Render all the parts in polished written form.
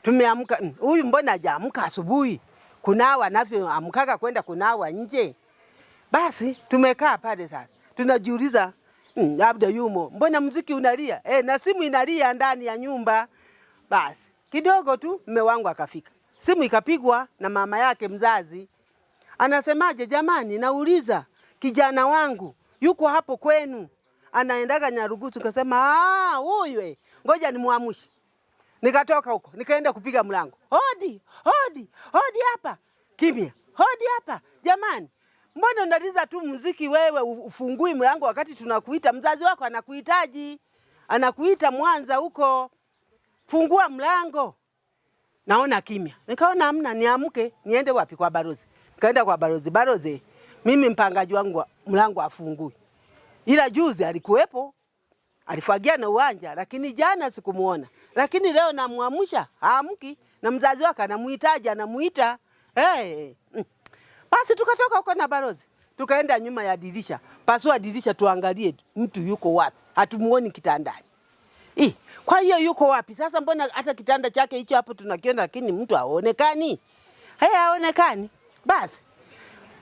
Tumeamka, huyu mbona hajaamka asubuhi? Kunawa anavyoamkaka kwenda kunawa nje. Basi tumekaa pale sasa. Tunajiuliza labda yumo. Mbona muziki unalia? Na simu inalia ndani ya nyumba. Basi kidogo tu mume wangu akafika. Simu ikapigwa na mama yake mzazi. Anasemaje, jamani, nauliza kijana wangu yuko hapo kwenu. Anaendaga Nyarugusu. Kasema huyu ngoja nimuamshe. Nikatoka huko, nikaenda kupiga mlango. Hodi, hodi, hodi hapa. Kimya. Hodi hapa. Jamani, mbona unaliza tu muziki wewe ufungui mlango wakati tunakuita? Mzazi wako anakuhitaji. Anakuita Mwanza huko. Fungua mlango. Naona kimya. Nikaona hamna, niamke, niende wapi? Kwa barozi. Nikaenda kwa barozi. Barozi, mimi mpangaji wangu mlango afungui. Ila juzi alikuwepo. Alifagia na uwanja, lakini jana sikumuona. Lakini leo namuamsha, haamki, na mzazi wake anamuhitaji, anamuita. Basi tukatoka huko na barozi. Tukaenda nyuma ya dirisha. Pasua dirisha tuangalie mtu yuko wapi. Hatumuoni kitandani. Kwa hiyo yuko wapi? Sasa mbona hata kitanda chake hicho hapo tunakiona lakini mtu haonekani? Haonekani. Basi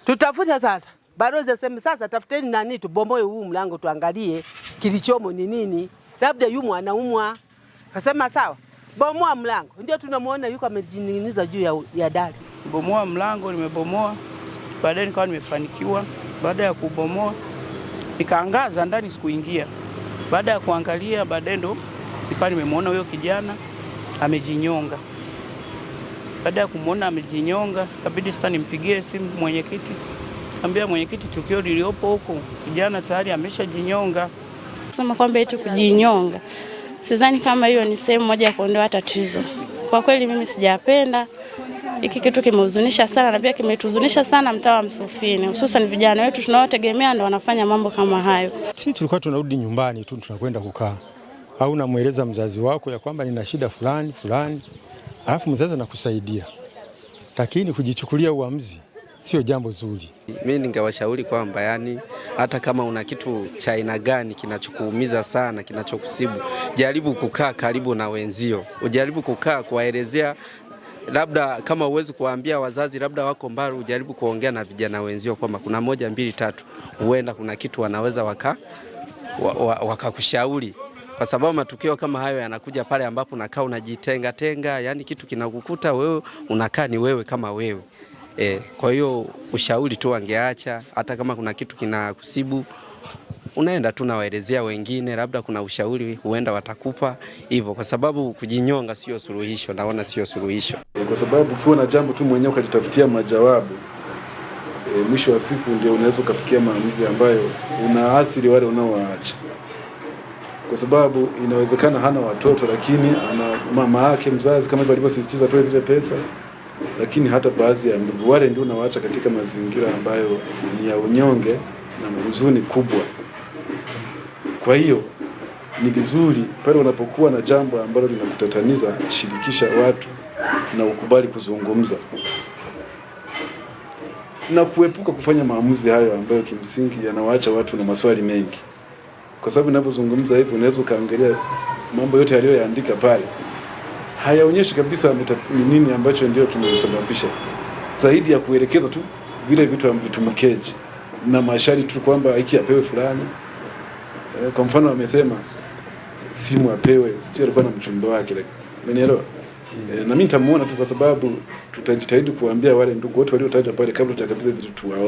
tutafuta sasa. Barozi aseme sasa tafuteni nani tubomoe huu mlango tuangalie kilichomo ni nini. Labda yumo anaumwa. Akasema sawa. Bomoa mlango. Ndio tunamuona yuko amejining'iniza juu ya dari. Bomoa mlango, nimebomoa. Baadaye nikawa nimefanikiwa. Baada ya kubomoa nikaangaza ndani, sikuingia. Baada ya kuangalia baadaye ndo nikawa nimemwona huyo kijana amejinyonga. Baada ya kumuona amejinyonga, kabidi sasa nimpigie simu mwenyekiti. Ambia mwenyekiti, tukio liliopo huko kijana tayari ameshajinyonga. Kusema kwamba eti kujinyonga, sidhani kama hiyo ni sehemu moja ya kuondoa tatizo. Kwa kweli mimi sijapenda. Hiki kitu kimehuzunisha sana na pia kimetuhuzunisha sana mtaa wa Msufini. Hususan vijana wetu tunaotegemea ndio wanafanya mambo kama hayo. Sisi tulikuwa tunarudi nyumbani tu tunakwenda kukaa. Au unamueleza mzazi wako ya kwamba nina shida fulani fulani. Alafu mzazi anakusaidia. Lakini kujichukulia uamuzi sio jambo zuri. Mimi ningewashauri kwamba yani hata kama una kitu cha aina gani kinachokuumiza sana, kinachokusibu, jaribu kukaa karibu na wenzio. Ujaribu kukaa kuwaelezea, labda kama uwezi kuwaambia wazazi labda wako mbali, ujaribu kuongea na vijana wenzio kwamba kuna 1 2 3 huenda kuna kitu wanaweza wakakushauri. Kwa sababu matukio kama hayo yanakuja pale ambapo unakaa unajitenga tenga, yani kitu kinakukuta wewe unakaa ni wewe kama wewe. Kwa hiyo ushauri tu wangeacha, hata kama kuna kitu kinakusibu unaenda tu nawaelezea wengine, labda kuna ushauri huenda watakupa hivyo, kwa sababu kujinyonga sio suluhisho, naona sio suluhisho. Kwa sababu ukiwa na jambo tu mwenyewe ukajitafutia majawabu, mwisho wa siku ndio unaweza kufikia maamuzi ambayo unaathiri wale unaowaacha. Kwa sababu inawezekana hana watoto lakini ana mama yake mzazi kama alivyosisitiza tu zile pesa. Lakini hata baadhi ya ndugu wale ndio unawaacha katika mazingira ambayo ni ya unyonge na huzuni kubwa. Kwa hiyo ni vizuri pale unapokuwa na jambo ambalo linakutataniza, shirikisha watu na ukubali kuzungumza. Na kuepuka kufanya maamuzi hayo ambayo kimsingi yanawaacha watu na maswali mengi. Kwa sababu ninapozungumza hivi unaweza kaangalia mambo yote aliyoyaandika pale hayaonyeshi kabisa ni nini ambacho ndio kimesababisha, zaidi ya kuelekeza tu vile vitu mkeji na masharti tu kwamba hiki apewe fulani. Kwa mfano amesema simu apewe, sio alikuwa na mchumba wake, umenielewa? Na mimi nitamuona tu, kwa sababu tutajitahidi kuambia wale ndugu wote waliotaja pale kabla tutakabidhi vitu tu.